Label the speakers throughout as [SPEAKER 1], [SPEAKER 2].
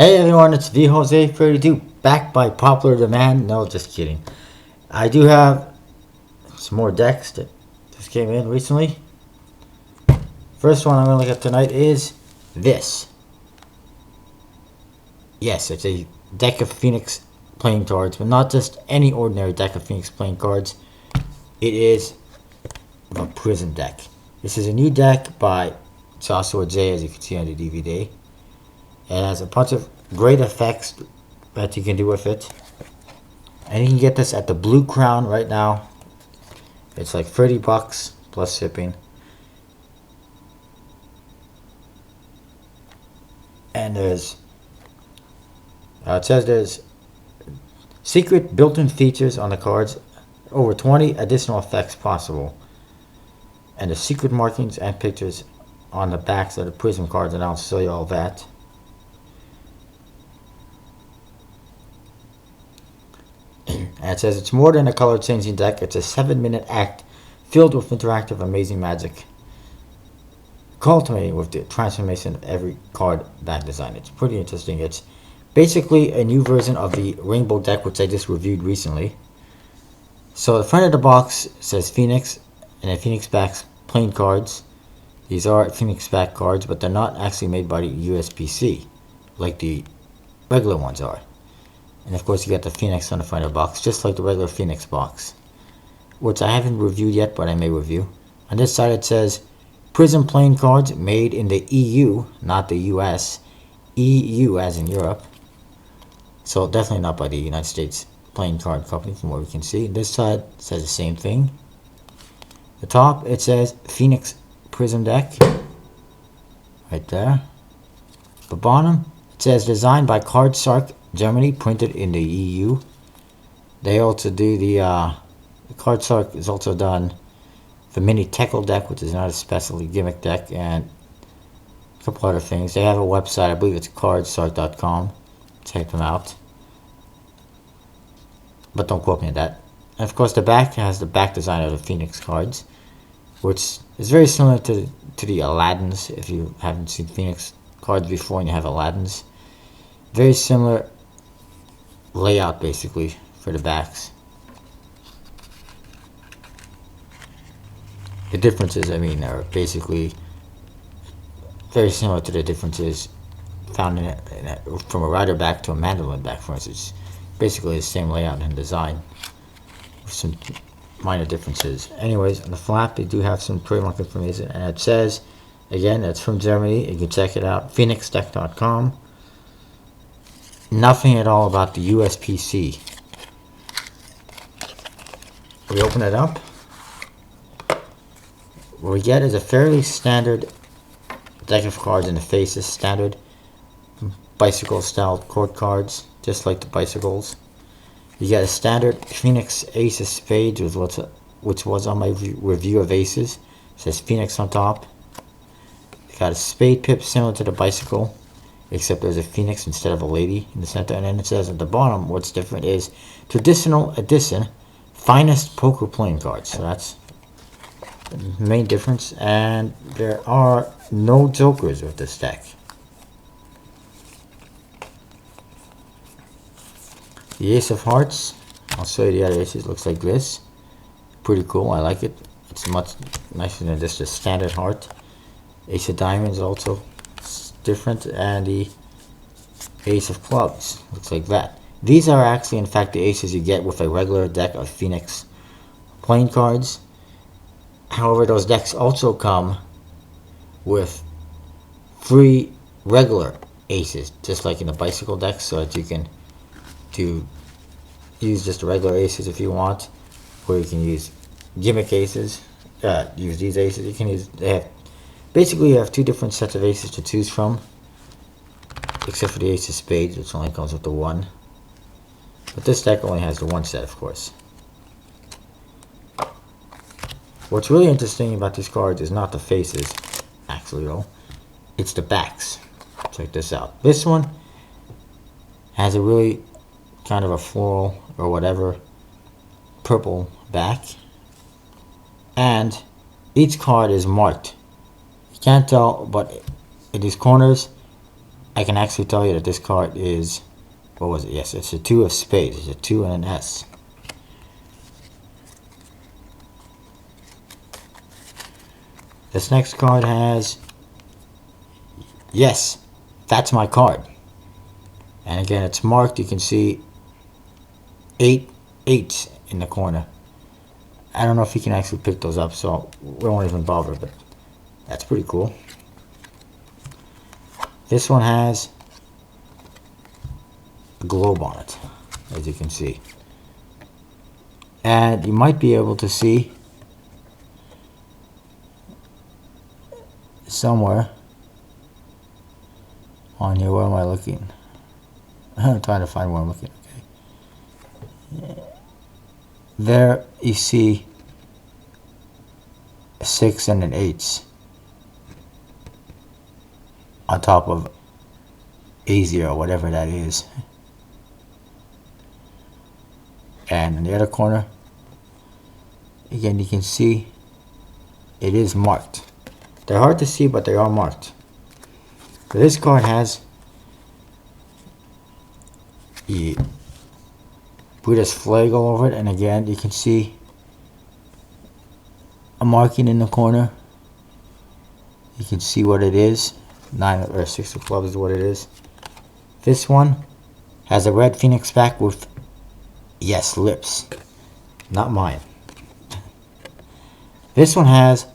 [SPEAKER 1] Hey everyone, it's VJose32, back by popular demand. No, just kidding. I do have some more decks that just came in recently. First one I'm going to look at tonight is this. Yes, it's a deck of Phoenix playing cards, but not just any ordinary deck of Phoenix playing cards. It is a Prism deck. This is a new deck by Joshua J, as you can see on the DVD. It has a bunch of great effects that you can do with it. And you can get this at the Blue Crown right now. It's like $30 plus shipping. And it says there's secret built-in features on the cards, over 20 additional effects possible. And the secret markings and pictures on the backs of the Prism cards, and I'll show you all that. And it says it's more than a color changing deck. It's a 7-minute act filled with interactive amazing magic, culminating with the transformation of every card back design. It's pretty interesting. It's basically a new version of the Rainbow deck, which I just reviewed recently. So the front of the box says Phoenix, and the Phoenix backs plain cards. These are Phoenix back cards, but they're not actually made by the USPC like the regular ones are. And of course you get the Phoenix on the front of the box, just like the regular Phoenix box, which I haven't reviewed yet, but I may review. On this side it says Prism playing cards made in the EU, not the US. EU as in Europe. So definitely not by the United States playing card company, from what we can see. This side says the same thing. The top it says Phoenix Prism deck, right there. The bottom it says designed by Cardshark Germany, printed in the EU. They also do the Cardshark is also done the mini Teckle deck, which is not a specialty gimmick deck, and a couple other things. They have a website, I believe it's cardshark.com. Check them out, but don't quote me on that. And of course the back has the back design of the Phoenix cards, which is very similar to the Aladdins. If you haven't seen Phoenix cards before and you have Aladdins, very similar layout basically for the backs. The differences, I mean, are basically very similar to the differences found from a rider back to a mandolin back, for instance. Basically the same layout and design with some minor differences. Anyways, on the flap they do have some trademark information, and it says, again, it's from Germany. You can check it out, phoenixdeck.com. Nothing at all about the USPC. We open it up. What we get is a fairly standard deck of cards in the faces, standard bicycle style court cards, just like the bicycles. You get a standard Phoenix Ace of Spades, which was on my review of Aces. It says Phoenix on top. You got a spade pip similar to the bicycle, except there's a phoenix instead of a lady in the center. And then it says at the bottom, what's different is traditional edition finest poker playing cards. So that's the main difference. And there are no jokers with this deck. The Ace of Hearts, I'll show you the other aces. Looks like this. Pretty cool, I like it. It's much nicer than just a standard heart. Ace of Diamonds also different, and the Ace of Clubs looks like that. These are actually in fact the aces you get with a regular deck of Phoenix playing cards. However, those decks also come with free regular aces, just like in the bicycle deck, so that you can use just the regular aces if you want, or you can use gimmick aces. Use these aces. You can use, basically you have two different sets of aces to choose from, except for the Ace of Spades, which only comes with the one. But this deck only has the one set, of course. What's really interesting about these cards is not the faces, actually though. It's the backs. Check this out. This one has a really kind of a floral or whatever purple back, and each card is marked. You can't tell, but in these corners I can actually tell you that this card is, what was it? Yes, it's a 2 of spades. It's a 2 and an S. This next card has, yes, that's my card. And again, it's marked. You can see 8 8s in the corner. I don't know if you can actually pick those up, so we won't even bother, but that's pretty cool. This one has a globe on it, as you can see. And you might be able to see somewhere on here. Where am I looking? I'm trying to find where I'm looking. Okay. There you see a 6 and an 8s on top of A0, whatever that is. And in the other corner, again, you can see it is marked. They're hard to see, but they are marked. So this card has the Buddha's flag all over it, and again, you can see a marking in the corner. You can see what it is. 9 or 6 of clubs is what it is. This one has a red phoenix back with, yes, lips. Not mine. This one has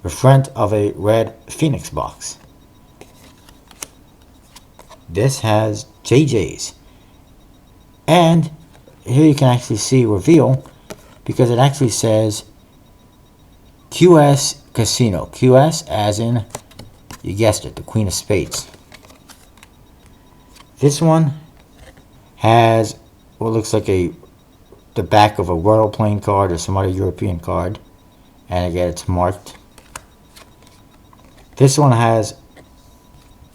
[SPEAKER 1] the front of a red phoenix box. This has JJ's. And here you can actually see reveal, because it actually says QS Casino. QS as in, you guessed it, the Queen of Spades. This one has what looks like the back of a royal playing card or some other European card. And again, it's marked. This one has,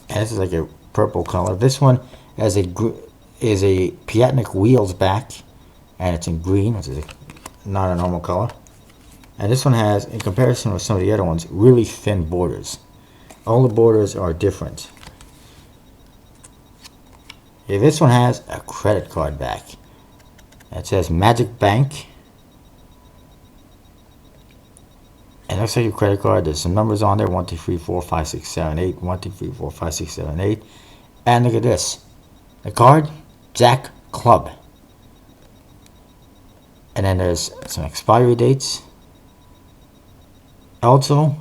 [SPEAKER 1] and this is like a purple color. This one has is a Piatnik wheels back, and it's in green, which is not a normal color. And this one has, in comparison with some of the other ones, really thin borders. All the borders are different. Yeah, this one has a credit card back. It says Magic Bank. It looks like your credit card. There's some numbers on there. 1, 2, 3, 4, 5, 6, 7, 8. 1, 2, 3, 4, 5, 6, 7, 8. And look at this. The card, Jack Club. And then there's some expiry dates. Also,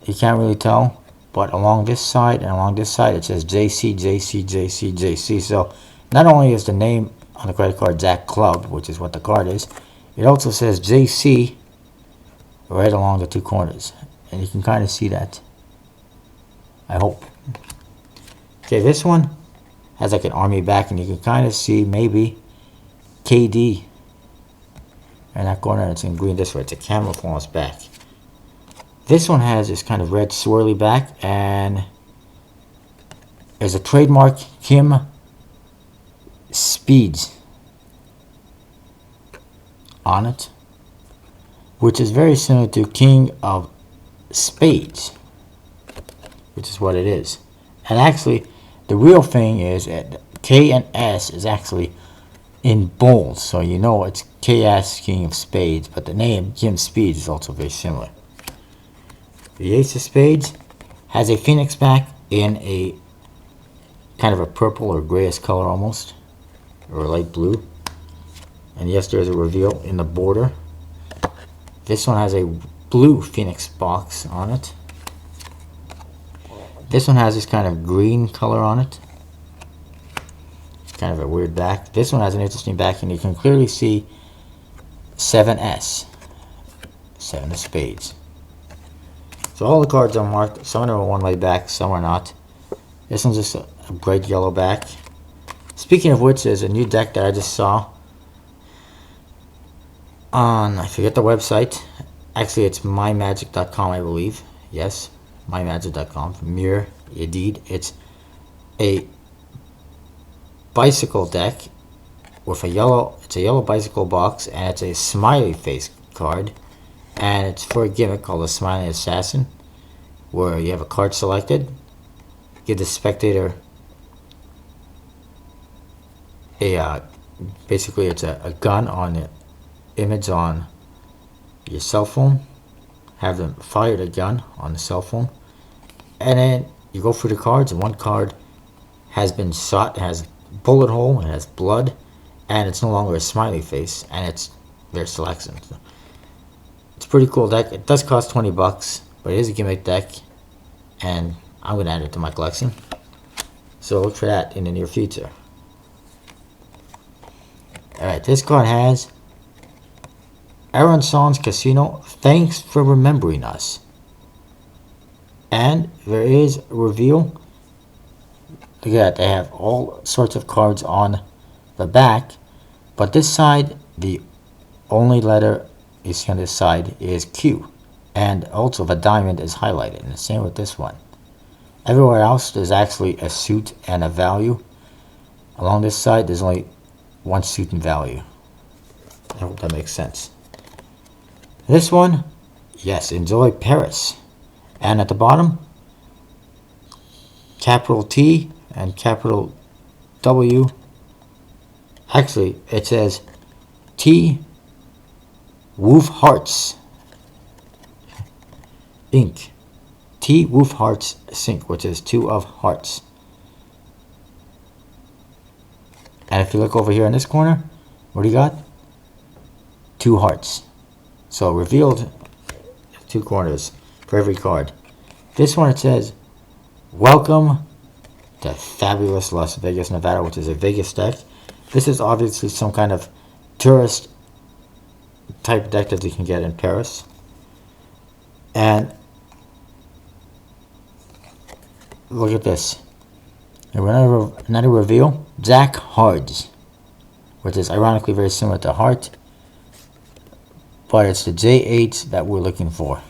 [SPEAKER 1] you can't really tell, but along this side and along this side, it says JC, JC, JC, JC. So not only is the name on the credit card Jack Club, which is what the card is, it also says JC right along the two corners. And you can kind of see that, I hope. Okay, this one has like an army back, and you can kind of see maybe KD in that corner. It's in green this way. It's a camouflage back. This one has this kind of red swirly back, and there's a trademark Kim Speeds on it, which is very similar to King of Spades, which is what it is. And actually, the real thing is that K and S is actually in bold, so you know it's KS, King of Spades, but the name Kim Speeds is also very similar. The Ace of Spades has a phoenix back in a kind of a purple or grayish color almost, or light blue. And yes, there's a reveal in the border. This one has a blue phoenix box on it. This one has this kind of green color on it. It's kind of a weird back. This one has an interesting back, and you can clearly see 7S. 7 of Spades. So all the cards are marked. Some of them are one way back, some are not. This one's just a bright yellow back. Speaking of which, there's a new deck that I just saw on, I forget the website. Actually, it's mymagic.com, I believe. Yes, mymagic.com. Mirror, indeed. It's a bicycle deck with a yellow, it's a yellow bicycle box, and it's a smiley face card. And it's for a gimmick called the Smiling Assassin, where you have a card selected, give the spectator a basically it's a gun on the image on your cell phone. Have them fire the gun on the cell phone, and then you go through the cards, and one card has been shot, has bullet hole, it has blood, and it's no longer a smiley face, and it's their selection. So it's a pretty cool deck. It does cost $20, but it is a gimmick deck, and I'm going to add it to my collection. So look for that in the near future. Alright, this card has Aaron Son's Casino, thanks for remembering us. And there is a reveal. Look at that, they have all sorts of cards on the back, but this side, the only letter you see on this side is Q, and also the diamond is highlighted, and the same with this one. Everywhere else there's actually a suit and a value. Along this side there's only one suit and value. I hope that makes sense. This one, yes, enjoy Paris. And at the bottom, capital T and capital W. Actually, it says T Woof Hearts Inc. T Woof Hearts Sync, which is 2 of hearts. And if you look over here in this corner, what do you got? 2 hearts. So revealed 2 corners for every card. This one, it says, welcome to fabulous Las Vegas, Nevada, which is a Vegas deck. This is obviously some kind of tourist type deck that you can get in Paris. And look at this. Another reveal, Jack Hards, which is ironically very similar to Heart, but it's the J8 that we're looking for.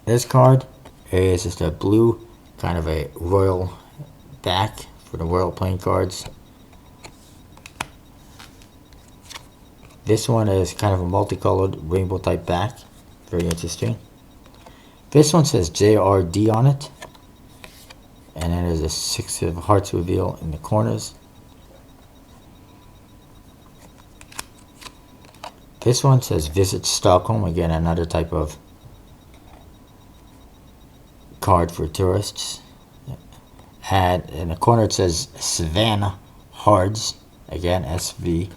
[SPEAKER 1] This card is just a blue, kind of a royal back for the royal playing cards. This one is kind of a multicolored rainbow type back, very interesting. This one says JRD on it, and then there's a 6 of hearts reveal in the corners. This one says Visit Stockholm, again another type of card for tourists. And in the corner it says Savannah Hards, again SV,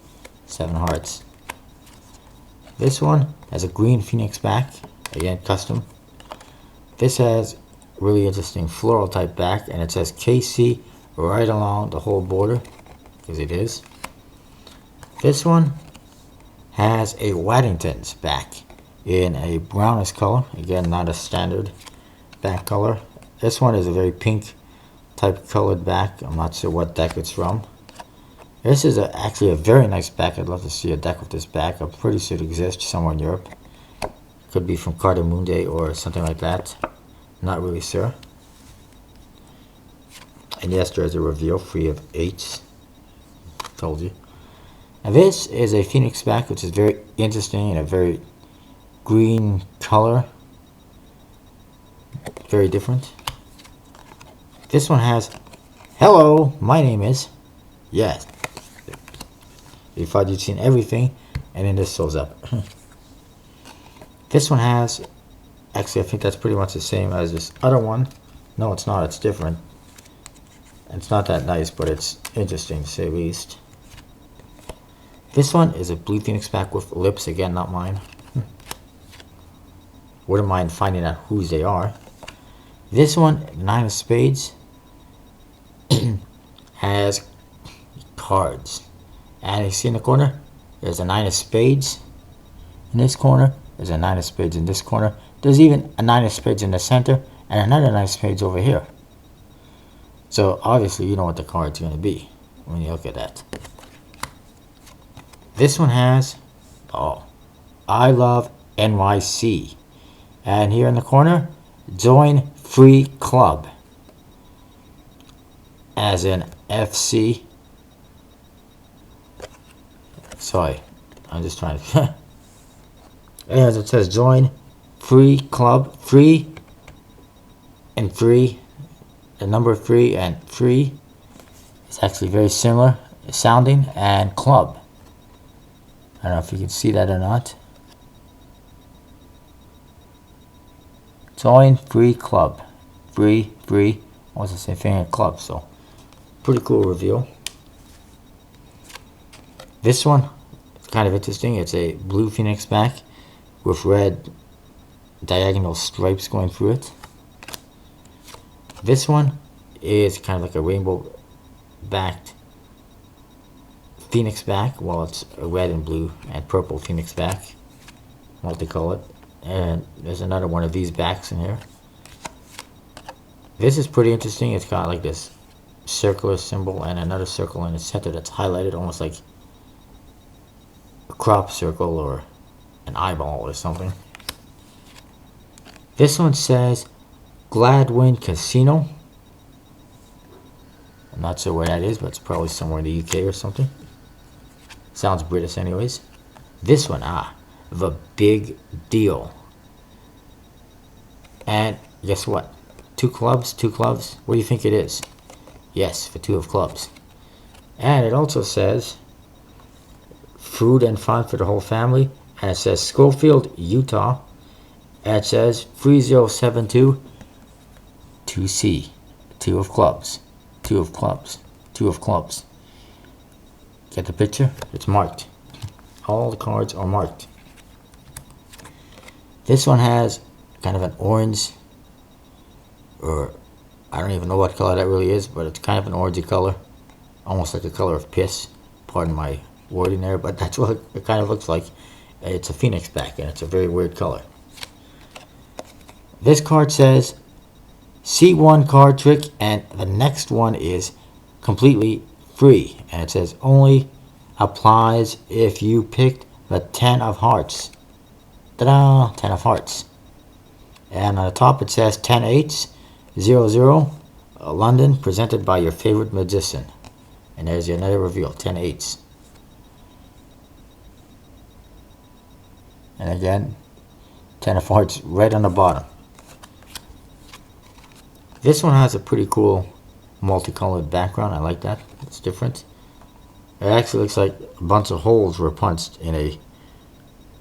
[SPEAKER 1] 7 hearts. This one has a green phoenix back, again custom. This has really interesting floral type back, and it says KC right along the whole border, because it is. This one has a Waddington's back in a brownish color, again not a standard back color. This one is a very pink type colored back. I'm not sure what deck it's from. This is actually a very nice back. I'd love to see a deck with this back. I'm pretty sure it exists somewhere in Europe. Could be from Carta Mundi or something like that. Not really sure. And yes, there is a reveal, 3 of 8s. Told you. And this is a Phoenix back, which is very interesting in a very green color. Very different. This one has, hello, my name is, yes. You thought you'd seen everything, and then this shows up. This one has, actually I think that's pretty much the same as this other one. No, it's not, it's different. It's not that nice, but it's interesting to say the least. This one is a blue Phoenix back with lips, again not mine. Wouldn't mind finding out whose they are. This one, 9 of spades, has cards. And you see in the corner, there's a 9 of spades in this corner, there's a 9 of spades in this corner, there's even a 9 of spades in the center, and another 9 of spades over here. So obviously you know what the card's going to be when you look at that. This one has, oh, I love NYC. And here in the corner, join free club. As in FC. Sorry, I'm just trying to. As it says, join free club, free and 3, the number 3 and 3 is actually very similar sounding, and club. I don't know if you can see that or not. Join free club. Free, almost the same thing as club, so pretty cool reveal. This one is kind of interesting. It's a blue Phoenix back with red diagonal stripes going through it. This one is kind of like a rainbow backed Phoenix back. Well, it's a red and blue and purple Phoenix back, multicolored. And there's another one of these backs in here. This is pretty interesting. It's got like this circular symbol and another circle in the center that's highlighted, almost like a crop circle or an eyeball or something. This one says Gladwin Casino. I'm not sure where that is, but it's probably somewhere in the UK or something. Sounds British anyways. This one, the big deal. And guess what? Two clubs. What do you think it is? Yes, for 2 of clubs. And it also says food and fun for the whole family. And it says Schofield, Utah. And it says 3072 2C. 2 of clubs. 2 of clubs. 2 of clubs. Get the picture? It's marked. All the cards are marked. This one has kind of an orange, or I don't even know what color that really is, but it's kind of an orangey color, almost like the color of piss. Pardon my wording there, but that's what it kind of looks like. It's a Phoenix back, and it's a very weird color. This card says C1 card trick, and the next one is completely free, and it says only applies if you picked the 10 of hearts. Ta-da! 10 of hearts. And on the top it says 10-8, 00, London, presented by your favorite magician. And there's another reveal, 10-8. And again, 10 of hearts right on the bottom. This one has a pretty cool multicolored background. I like that. It's different. It actually looks like a bunch of holes were punched in a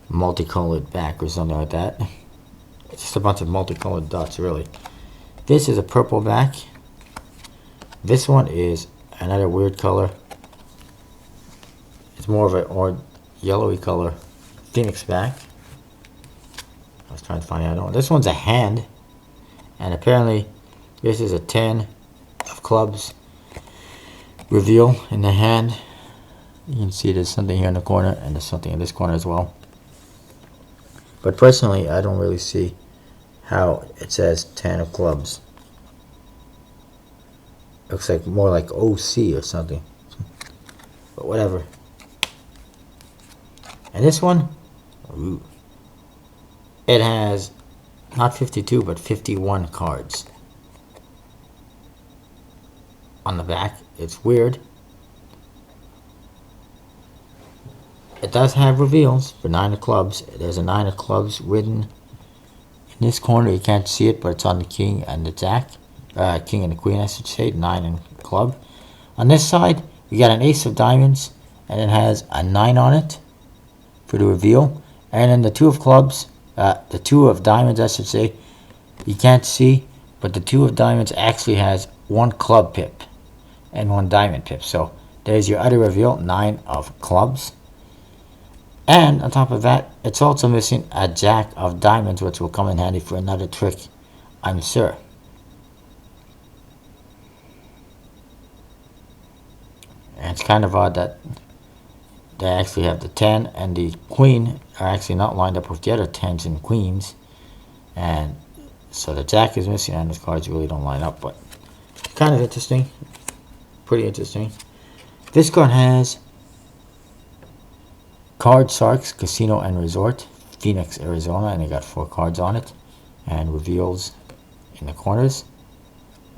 [SPEAKER 1] multicolored back or something like that. It's just a bunch of multicolored dots, really. This is a purple back. This one is another weird color. It's more of an orange, yellowy color Phoenix back. I was trying to find the other one. This one's a hand, and apparently this is a 10 of clubs reveal in the hand. You can see there's something here in the corner, and there's something in this corner as well. But personally, I don't really see how it says 10 of clubs. Looks like more like OC or something. But whatever. And this one, ooh, it has not 52 but 51 cards on the back. It's weird. It does have reveals for 9 of clubs. There's a 9 of clubs written in this corner. You can't see it, but it's on the king and the jack. King and the queen, I should say. 9 in club. On this side, we got an ace of diamonds, and it has a 9 on it for the reveal. And then the 2 of clubs, the 2 of diamonds, I should say, you can't see, but the 2 of diamonds actually has 1 club pip and 1 diamond pip. So there's your other reveal, 9 of clubs. And on top of that, it's also missing a jack of diamonds, which will come in handy for another trick, I'm sure. And it's kind of odd that they actually have the 10 and the queen are actually not lined up with the other 10s and queens. And so the jack is missing, and those cards really don't line up, but kind of interesting. Pretty interesting. This card has Card Sharks Casino and Resort, Phoenix, Arizona, and they got 4 cards on it, and reveals in the corners.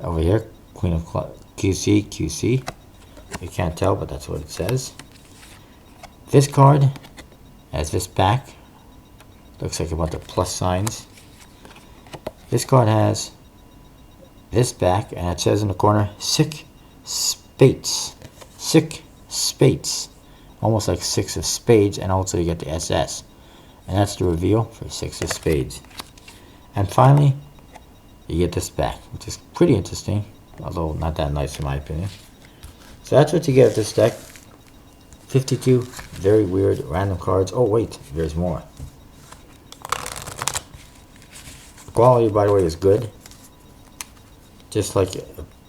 [SPEAKER 1] Over here, Queen of QC, QC. You can't tell, but that's what it says. This card has this back. Looks like a bunch of plus signs. This card has this back, and it says in the corner, Sick Spates. Sick Spates. Almost like Six of Spades, and also you get the SS. And that's the reveal for Six of Spades. And finally, you get this back, which is pretty interesting, although not that nice in my opinion. So that's what you get at this deck. 52 very weird random cards. Oh wait, there's more. The quality, by the way, is good. Just like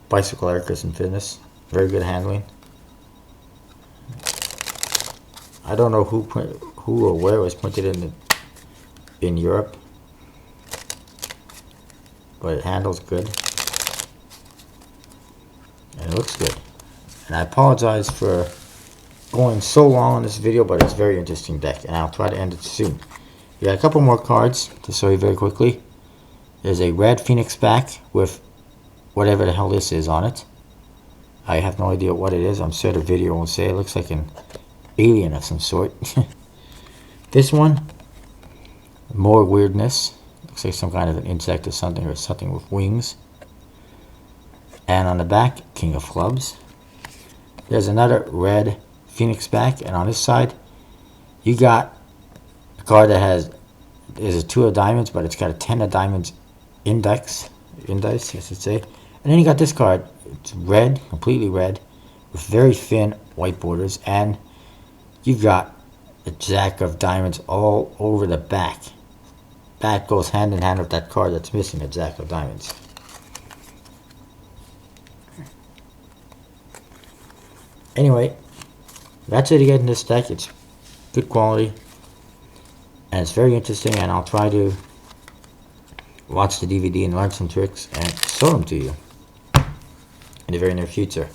[SPEAKER 1] Bicycle Ericus and Fitness. Very good handling. I don't know who or where it was printed in Europe, but it handles good and it looks good. And I apologize for going so long on this video, but it's a very interesting deck, and I'll try to end it soon. We got a couple more cards to show you very quickly. There's a red Phoenix back with whatever the hell this is on it. I have no idea what it is. I'm sure the video won't say. It looks like an alien of some sort. This one, more weirdness. Looks like some kind of an insect or something with wings. And on the back, King of Clubs. There's another red Phoenix back, and on this side, you got a card that is a 2 of diamonds, but it's got a 10 of diamonds indice, I should say. And then you got this card. It's red, completely red, with very thin white borders, and you've got a Jack of diamonds all over the back. That goes hand in hand with that card that's missing, a Jack of diamonds. Anyway, that's it to get in this deck. It's good quality, and it's very interesting, and I'll try to watch the DVD and learn some tricks and show them to you in the very near future.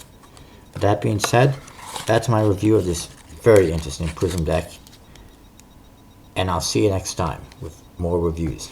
[SPEAKER 1] With that being said, that's my review of this very interesting Prism deck, and I'll see you next time with more reviews.